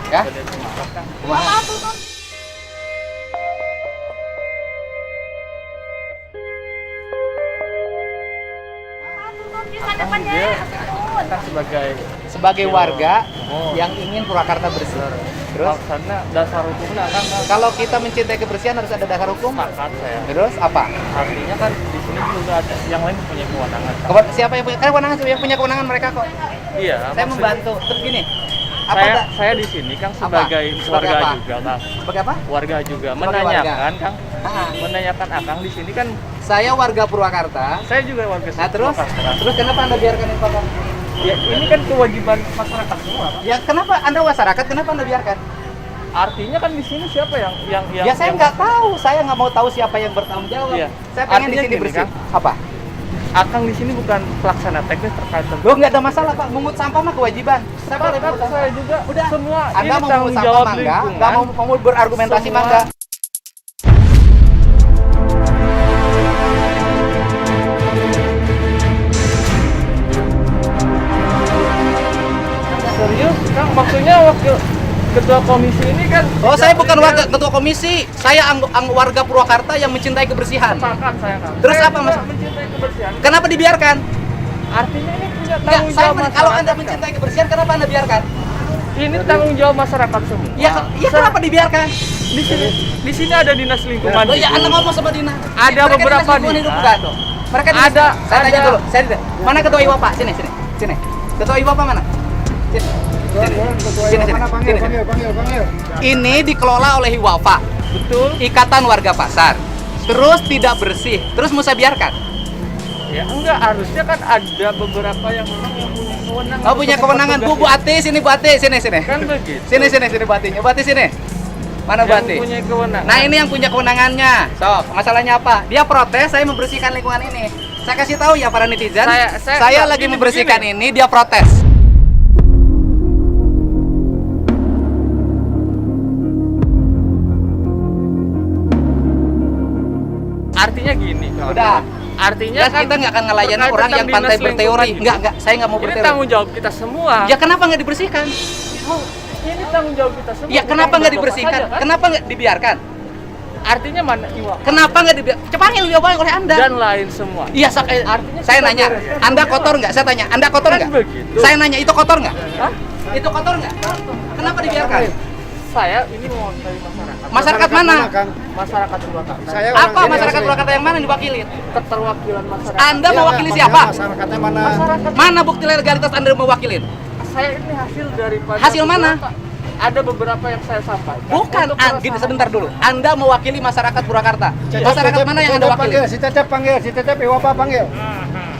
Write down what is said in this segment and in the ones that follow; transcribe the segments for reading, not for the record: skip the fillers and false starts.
Ya? Wah. Kumaha? Kan Sebagai warga Oh. yang ingin Purwakarta bersih. Terus maksudnya dasar hukumnya kan kalau kita mencintai kebersihan harus ada dasar hukum. sepakat saya. Terus apa? Artinya kan di sini juga ada yang lain punya kewenangan. Siapa yang punya kewenangan? Yang punya kewenangan mereka kok. Iya. Saya maksudnya membantu. Terus gini. Apa saya, Kak? saya di sini Kang Apa? sebagai Sebagai warga apa? juga Kang. Sebagai apa? Warga juga Sebagai menanyakan Kang. Ah. Menanyakan Akang di sini kan Saya warga Purwakarta. saya juga warga Nah terus, Purwakarta. terus kenapa Anda biarkan info Kak? Ya ini kan kewajiban masyarakat semua Pak. Ya kenapa Anda masyarakat, kenapa Anda biarkan? Artinya kan di sini siapa yang Ya saya nggak tahu, saya nggak mau tahu siapa yang bertanggung jawab. Iya. Saya pengen di Artinya sini gini, bersih. Kang. Apa? Akang di sini bukan pelaksana teknis terkait Loh nggak ada masalah Pak, mungut sampah mah kewajiban. Saya boleh Sepakat mungut sampah. saya juga Udah. semua Anda ini mau mungut tanggung sampah jawab mangga, lingkungan. nggak mau berargumentasi Semua. mangga. Serius Kang, maksudnya wakil ketua komisi ini kan Oh saya bukan warga ketua komisi, saya warga Purwakarta yang mencintai kebersihan. sepakat saya Kang. Terus Saya apa, juga Mas? mencintai kebersihan. Kenapa dibiarkan? Artinya ini punya Nggak, tanggung jawab kalau masyarakat, Anda Kang. mencintai kebersihan, kenapa Anda biarkan? Ini tanggung jawab masyarakat semua. Ya, kenapa dibiarkan? Di sini ada dinas lingkungan. Oh ya, hidup. Anda ngomong sama Dina. Ada Mereka beberapa dinas lingkungan dinas. hidup bukan? Mereka dinas- Ada, Saya tanya ada. dulu. Mana ketua IWAPA? Sini. Ketua IWAPA mana? Sini. Panggil. Ini dikelola oleh IWAPA, Betul. Ikatan Warga Pasar. Terus tidak bersih. Terus mau saya biarkan? Ya enggak, harusnya kan ada beberapa yang memang yang punya kewenangan. Oh punya untuk kewenangan. Bu mempertugas Ati, sini Bu Ati, sini. itu. Kan begitu. Sini Bu Atinya. Bu Ati sini. Mana Bu Yang Ati? punya kewenangan. Nah ini yang punya kewenangannya. Sok, masalahnya apa? Dia protes, saya membersihkan lingkungan ini. Saya kasih tahu ya para netizen. Saya Saya enggak, lagi gini, membersihkan begini. ini, dia protes. Artinya gini, Kang. Udah. Artinya Ya, kita nggak akan ngelayanin terkait orang tentang yang pandai dinas berteori. lingkungan Enggak, saya nggak mau hidup. Ini berteori. tanggung jawab kita semua. Ya kenapa nggak dibersihkan? Oh, ini tanggung jawab kita semua. Ya bukan kenapa nggak Bapak dibersihkan? saja, kan? Kenapa nggak dibiarkan? Artinya mana Iwa? Kenapa nggak dibiarkan? Panggil oleh Anda. Dan lain semua. Iya, Artinya saya kita nanya, beres. Anda kotor nggak? Saya tanya, Anda kotor Kan nggak? begitu. Saya nanya, itu kotor nggak? Hah? Itu kotor nggak? Kenapa dibiarkan? Saya ini mewakili masyarakat. Masyarakat mana? Masyarakat Purwakarta. Saya orang Apa sini masyarakat asli. Purwakarta yang mana yang diwakili? Keterwakilan masyarakat. Anda Iya, mewakili maksudnya siapa? Masyarakatnya mana? Masyarakat. Mana bukti legalitas Anda mewakilin? Saya ini hasil daripada Hasil mana? beberapa- Ada beberapa yang saya sampaikan. Bukan, Untuk gini keresahan. sebentar dulu. Anda mewakili masyarakat Purwakarta. Masyarakat mana yang Anda wakilin? Si Cecep panggil, si Cecep Iwapa panggil.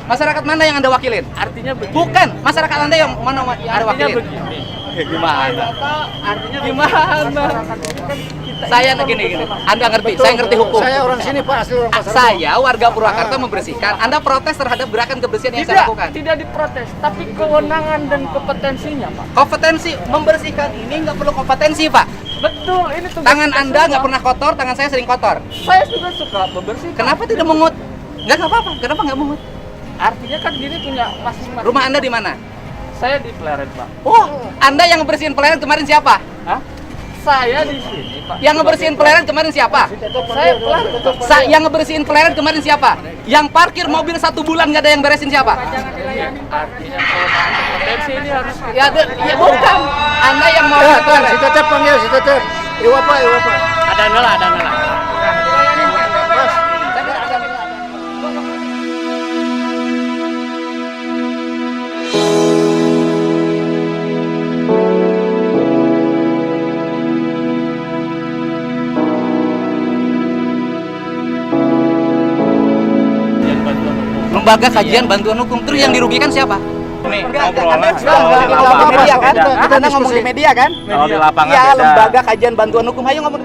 Masyarakat mana yang Anda wakilin? Artinya begini. Bukan, masyarakat Anda yang mana yang Anda Artinya wakilin? begini. Gimana? Artinya Gimana? masyarakat ini kan kita Saya ini gini. bersama. Anda ngerti, saya ngerti hukum. Saya orang sini Pak, asli orang pasar. Saya warga Purwakarta membersihkan. Anda protes terhadap gerakan kebersihan yang saya lakukan. Tidak diprotes, tapi kewenangan dan kompetensinya, Pak. Kompetensi membersihkan ini nggak perlu kompetensi, Pak. Betul, ini tugas Tangan kita Anda semua. nggak pernah kotor, tangan saya sering kotor. Saya juga suka membersihkan. Kenapa tidak mengut? Nggak apa-apa. Kenapa nggak mengut? Artinya kan gini punya masing-masing. Rumah Anda di mana? Saya di Pleret, Pak. Oh, Anda yang ngebersihin pelayanan kemarin siapa? Hah? Saya di sini, Pak. Yang ngebersihin pelayanan kemarin siapa? Saya Pleret, Pak. Yang ngebersihin pelayanan kemarin siapa? Yang parkir mobil 1 bulan nggak ada yang beresin siapa? Artinya kewenangan kompetensi ini harus kita Ya bukan. Anda yang mau Ya, kotor. si Cecep panggil, si Cecep. Iwapa. ada nela. Lembaga kajian bantuan hukum. Terus yang dirugikan siapa? Obrolan. Anda ngomong di media kan? Kita Anda ngomong di diskusi. media kan? Kalau di lapangan Ya, beda. lembaga kajian bantuan hukum. Ayo ngomong.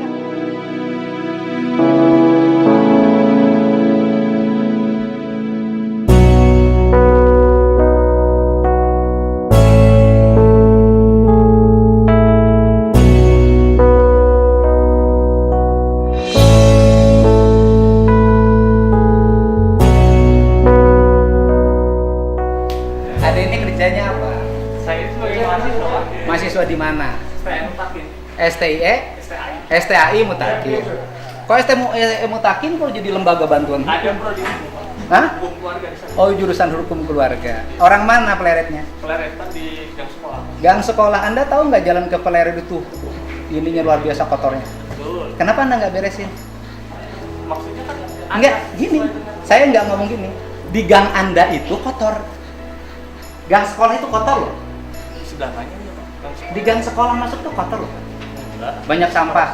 Ada ini kerjanya apa? Saya ini sebagai mahasiswa, Pak. Mahasiswa di mana? STI Mutakin. STIE, STI. STAI Mutakin. Kok STIE Mutakin kok jadi lembaga bantuan hukum? Ada prodi Hah? hukum keluarga di sana. Oh, jurusan hukum keluarga. Orang mana peleretnya? Peleretan di gang sekolah. Gang sekolah. Anda tahu nggak jalan ke peleret itu ininya luar biasa kotornya? Betul. Kenapa Anda nggak beresin? Maksudnya kan Enggak, gini. Saya nggak ngomong gini. Di gang Anda itu kotor. Gang sekolah itu kotor loh. Sedangkannya ya Pak. Gang sekolah. Di gang sekolah masuk tuh kotor loh. Enggak. Banyak sampah.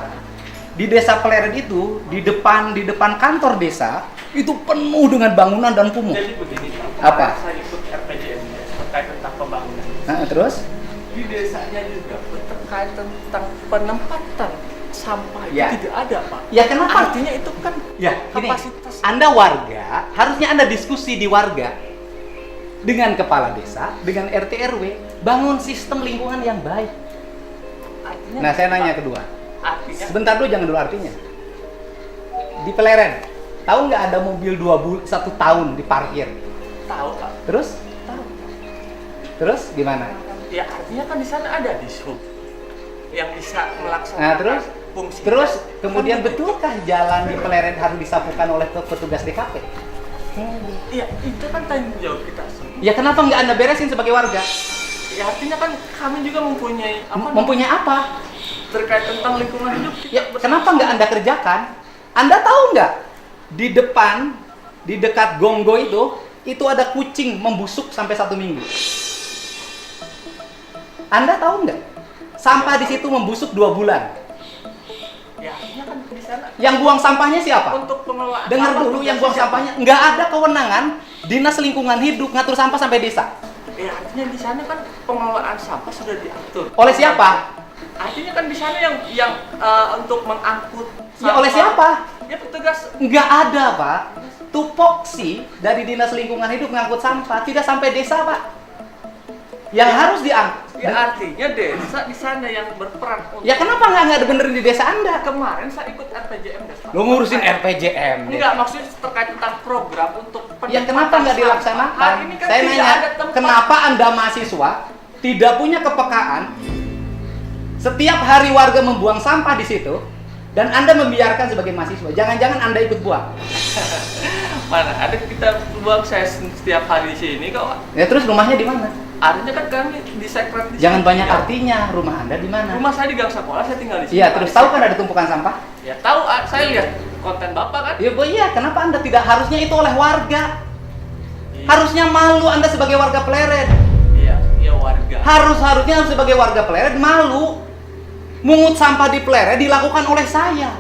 Di desa Pleret itu, di depan kantor desa itu penuh dengan bangunan dan kumuh. Jadi begini Pak. Apa? Saya ikut RPJM terkait tentang pembangunan. Nah, terus? Di desanya juga terkait tentang penempatan sampah itu Ya. tidak ada Pak. Ya kenapa? Artinya itu kan Ya, gini. kapasitas. Anda warga, harusnya Anda diskusi di warga dengan kepala desa, dengan RT RW, bangun sistem lingkungan yang baik. Artinya, Nah, saya nanya Pak, kedua. Artinya Sebentar dulu, jangan dulu artinya. Di Pleret, tahu nggak ada mobil 1 tahun diparkir? tahu Pak. Terus? Tahu. Terus gimana? Ya artinya kan di sana ada dishub yang bisa melaksanakan Nah, terus? fungsi. Terus kemudian Kan betulkah jalan di Pleret harus disapukan oleh petugas DKP? Iya, itu kan tanggung jawab kita semua. Ya kenapa nggak Anda beresin sebagai warga? Ya artinya kan kami juga mempunyai Mempunyai apa? terkait tentang lingkungan hidup kita. Ya, kenapa nggak Anda kerjakan? Anda tahu nggak? Di depan, di dekat Gonggo itu ada kucing membusuk sampai 1 minggu. Anda tahu nggak? Sampah di situ membusuk 2 bulan. Ya artinya kan di sana Yang buang sampahnya siapa? untuk pengelolaan. Dengar sampah dulu, tugasnya yang buang siapa? sampahnya nggak ada kewenangan Dinas Lingkungan Hidup ngatur sampah sampai desa. Ya artinya di sana kan pengelolaan sampah sudah diatur. Oleh siapa? Artinya kan di sana yang untuk mengangkut Ya oleh siapa? Ya petugas. Nggak ada, Pak. Tupoksi dari Dinas Lingkungan Hidup ngangkut sampah tidak sampai desa, Pak. Yang harus diangkut. Ya artinya desa di sana yang berperan untuk. Ya kenapa nggak ada benerin di desa Anda? Kemarin saya ikut RPJM Desa. Lo ngurusin RPJM. deh. Enggak, maksudnya terkait tentang program untuk Ya kenapa nggak penempatan dilaksanakan? sampah. Hari ini kan Saya tidak nanya, ada tempat. kenapa Anda mahasiswa tidak punya kepekaan? Setiap hari warga membuang sampah di situ dan Anda membiarkan sebagai mahasiswa. Jangan-jangan Anda ikut buang. Mana ada kita buang saya setiap hari di sini kok. Pak. Ya terus rumahnya di mana? Artinya kan kami di sekret di Jangan sini. banyak Ya. artinya. Rumah Anda di mana? Rumah saya di gang sekolah, saya tinggal di sini. Iya, Pak. terus tahu kan ada tumpukan sampah? Ya tahu, saya lihat konten Bapak kan. Ya, Bu, iya. Kenapa Anda tidak harusnya itu oleh warga? Iya. Harusnya malu Anda sebagai warga Pleret. Iya, iya warga. Harusnya sebagai warga Pleret malu. Mungut sampah di Pleret dilakukan oleh saya.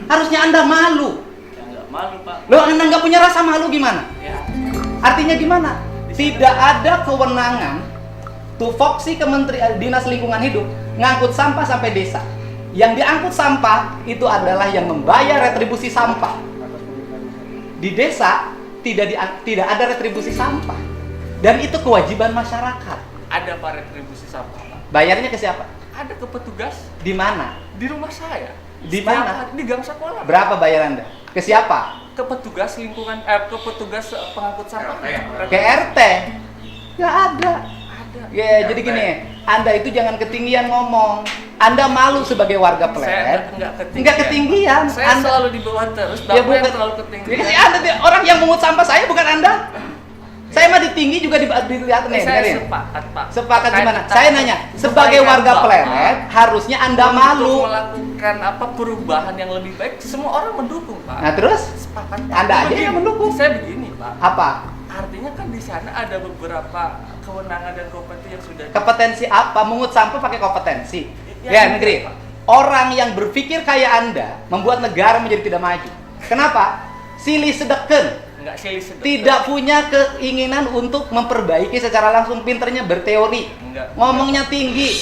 Harusnya Anda malu. Ya enggak malu, Pak. Loh, Anda nggak punya rasa malu gimana? Ya. Artinya gimana? Tidak ada kewenangan tupoksi Kementerian Dinas Lingkungan Hidup ngangkut sampah sampai desa. Yang diangkut sampah itu adalah yang membayar retribusi sampah. Di desa tidak ada retribusi sampah. Dan itu kewajiban masyarakat. Ada Pak retribusi sampah, Pak. Bayarnya ke siapa? Ada ke petugas Di mana? di rumah saya. Di Setiap mana? hari, di gang sekolah. Pak. Berapa bayar Anda? Ke siapa? Ke petugas lingkungan ke petugas pengangkut sampah. Ke RT? Nggak ada. Ada. Ya, jadi gini, Anda itu jangan ketinggian ngomong. Anda malu sebagai warga Saya Pleret. enggak ketinggian. Nggak ketinggian. Saya Anda- selalu di bawah terus, Ya, Bapak yang bukan. terlalu Ya, ketinggian. kasi Anda orang yang mungut sampah saya bukan Anda. Saya mah ditinggi juga dilihat nih, Saya dengerin. sepakat, Pak. Sepakat Terkait gimana? tentang Saya nanya, sebagai kebaikan warga Bapak Pleret, harusnya Anda untuk malu. melakukan perubahan yang lebih baik, semua orang mendukung, Pak. Nah, terus Sepakat. Pak. Anda aja Begini, yang mendukung. Saya begini, Pak. apa? Artinya kan di sana ada beberapa kewenangan dan kompetensi yang sudah Kompetensi apa? Mungut sampah pakai kompetensi. Ya, Ya, iya, negeri. Pak. Orang yang berpikir kayak Anda membuat negara menjadi tidak maju. Kenapa? Silih sedeken. enggak silih sedekah. Tidak punya keinginan untuk memperbaiki secara langsung, pinternya berteori. Enggak. Ngomongnya tinggi.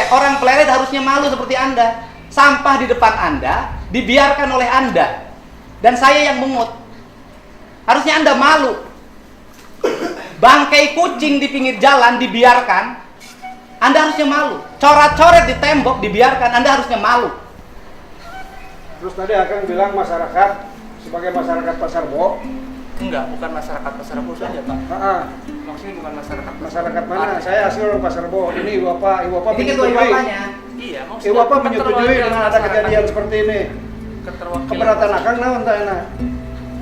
Orang Pleret harusnya malu seperti Anda. Sampah di depan Anda dibiarkan oleh Anda. Dan saya yang mungut. Harusnya Anda malu. Bangkai kucing di pinggir jalan dibiarkan. Anda harusnya malu. Coret-coret di tembok dibiarkan. Anda harusnya malu. Terus tadi akan bilang masyarakat sebagai masyarakat Pasar Bo Enggak, bukan masyarakat Pasar Rebo saja, Pak. Maksudnya bukan masyarakat Masyarakat mana? Saya asli orang Pasar Rebo. Ini Iwapa Ini ketua menyetujui. Iwapanya. Iya, maksudnya Iwapa menyetujui keterwakilan dengan ada masyarakat. kejadian seperti ini. Keterwakilan Keberatan masyarakat. akang naon tah enak?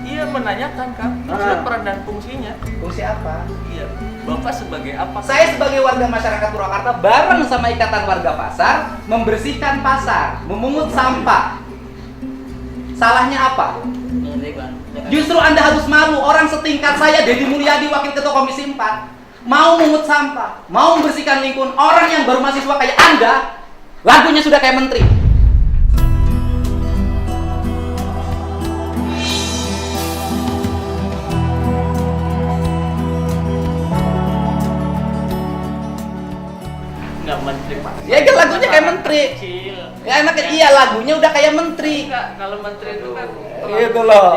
Iya, menanyakan, Kang. Maksudnya peran dan fungsinya. Fungsi apa? Iya. Bapak sebagai apa? Saya sebagai warga masyarakat Purwakarta bareng sama Ikatan Warga Pasar membersihkan pasar, memungut sampah. Salahnya apa? Justru Anda harus malu. Orang setingkat saya, Deddy Mulyadi, Wakil Ketua Komisi 4, mau mungut sampah, mau membersihkan lingkungan. Orang yang baru mahasiswa kayak Anda, lagunya sudah kayak menteri. Enggak menteri, Pak. Ya kan lagunya kayak menteri. Kecil. Ya enaknya iya, lagunya udah kayak menteri. Enggak, kalau menteri itu kan Itu loh.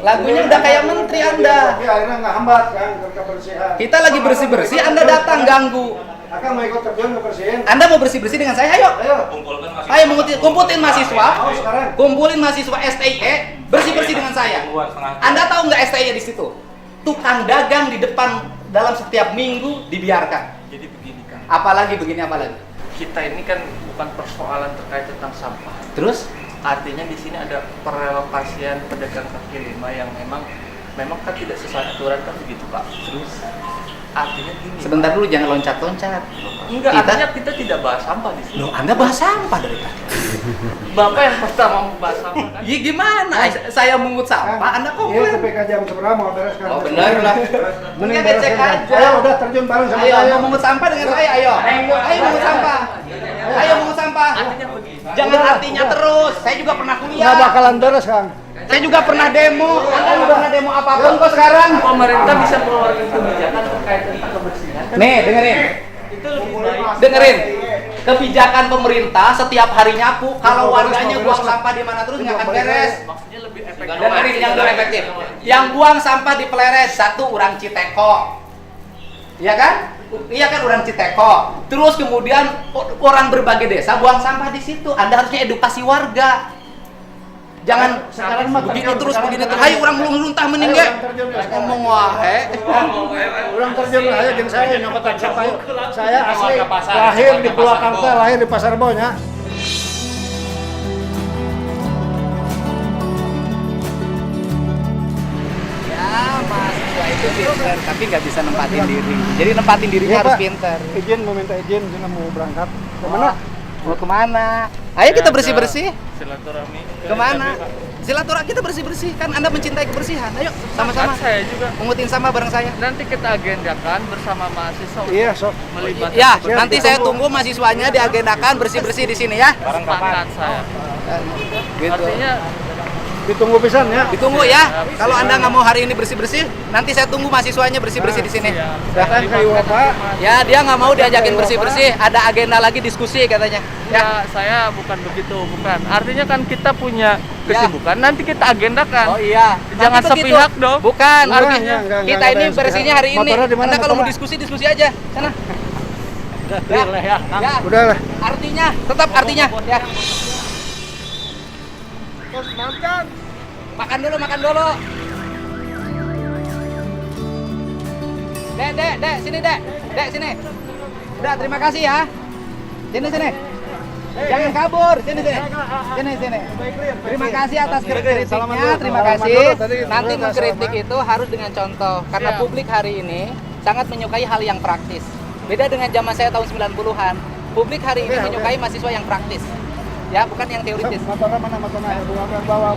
Lagunya udah kayak menteri Anda. Tapi akhirnya nggak hambat kan kebersihan. Kita lagi bersih-bersih, Anda datang ganggu. Akang mau ikut terjun kebersihin. Anda mau bersih-bersih dengan saya? Ayo. Ayo. Ayo kumpulin mahasiswa. Mau sekarang. Kumpulin mahasiswa STIE, bersih-bersih dengan saya. Anda tahu nggak STIE di situ? Tukang dagang di depan dalam setiap minggu dibiarkan. Jadi begini, Kang. Apalagi begini apalagi. Kita ini kan bukan persoalan terkait tentang sampah. Terus Artinya di sini ada perelokasian pedagang kaki lima yang memang kan tidak sesuai aturan kan begitu, Pak. Terus artinya gini. sebentar dulu, jangan loncat-loncat. Enggak, Kita- artinya kita tidak bahas sampah di sini. Loh, Anda bahas sampah dari tadi. Bapak yang pertama membahas sampah kan. Ya gimana? Saya mungut sampah, Anda Iya, komplain. tapi jam seberapa mau beres kan? Oh, benar lah. Mending Mungkin bereskan. cek aja. Ayo udah terjun bareng sama Ayo, saya. mau mungut sampah dengan saya, ayo. Ayo mungut sampah. Ayo mungut sampah. Artinya begini. Jangan artinya terus. Saya juga pernah Nggak kuliah. bakalan beres Kang. Saya juga pernah demo. Anda nggak pernah demo apapun kok sekarang. Pemerintah bisa mengeluarkan kebijakan terkait tentang kebersihan. Nih, dengerin. Itu lebih baik. Dengerin. Kebijakan pemerintah setiap hari nyapu. Kalau warganya buang sampah di mana terus nggak akan beres. Maksudnya lebih efektif. Dengerin yang lebih efektif. Yang buang sampah di Pleres, satu orang Citeko. Iya kan? Iya kan, orang Citeko. Terus kemudian orang berbagai desa buang sampah di situ. Anda harusnya edukasi warga. Jangan Sekarang mah begini terjun, terus, sekarang begini terus. terjun. Hayu orang belum luntah mending Ayo, ge. orang terjun, ya, sekarang. Ngomong wae. Ulang terjun lah ayo jeung saya nyokotan sampah. Saya asli Warga pasar, lahir warga di Purwakarta, pasar. lahir di Pasar Rebo nya. Ya, mahasiswa itu pinter, tapi nggak bisa nempatin diri. Jadi nempatin dirinya Iya, harus Pak. pinter. Izin mau minta izin jangan mau berangkat. Kemana? Mau kemana? Ayo kita bersih-bersih. Silaturahmi. Kemana? Silaturahmi, kita bersih-bersih. Kan Anda mencintai kebersihan. Ayo, sama-sama. Kan saya juga. Mungutin sampah bareng saya. Nanti kita agendakan bersama mahasiswa Iya, sok. melibatkan Ya, Siap, nanti ditunggu. saya tunggu mahasiswanya diagendakan bersih-bersih di sini ya. sepakat saya. Gitu. Artinya Ditunggu pisan ya. Ditunggu ya. Kalau Anda nggak mau hari ini bersih-bersih, nanti saya tunggu mahasiswanya bersih-bersih di sini. Datang ke Iwapa. Ya, dia nggak mau diajakin bersih-bersih. Ada agenda lagi diskusi katanya. ya saya bukan begitu, bukan. Artinya kan kita punya kesibukan, nanti kita agendakan. Oh iya. Jangan Nanti begitu. sepihak dong. Bukan. Enggak, Artinya enggak, kita enggak ini ada bersihnya hari ini. motornya di mana, Anda kalau mau motornya? diskusi aja. Sana. Clear lah ya. Ya. Udah lah. Artinya, tetap artinya. Ya. Makan dulu, makan dulu. Dek, sini dek. Dek, sini. Udah, terima kasih ya. Sini. Jangan kabur, sini. Sini. Terima kasih atas kritiknya, terima kasih. Nanti mengkritik itu harus dengan contoh. Karena publik hari ini sangat menyukai hal yang praktis. Beda dengan zaman saya tahun 90-an. Publik hari ini menyukai mahasiswa yang praktis. Ya, bukan yang teoritis. Motornya mana motornya? Bawa.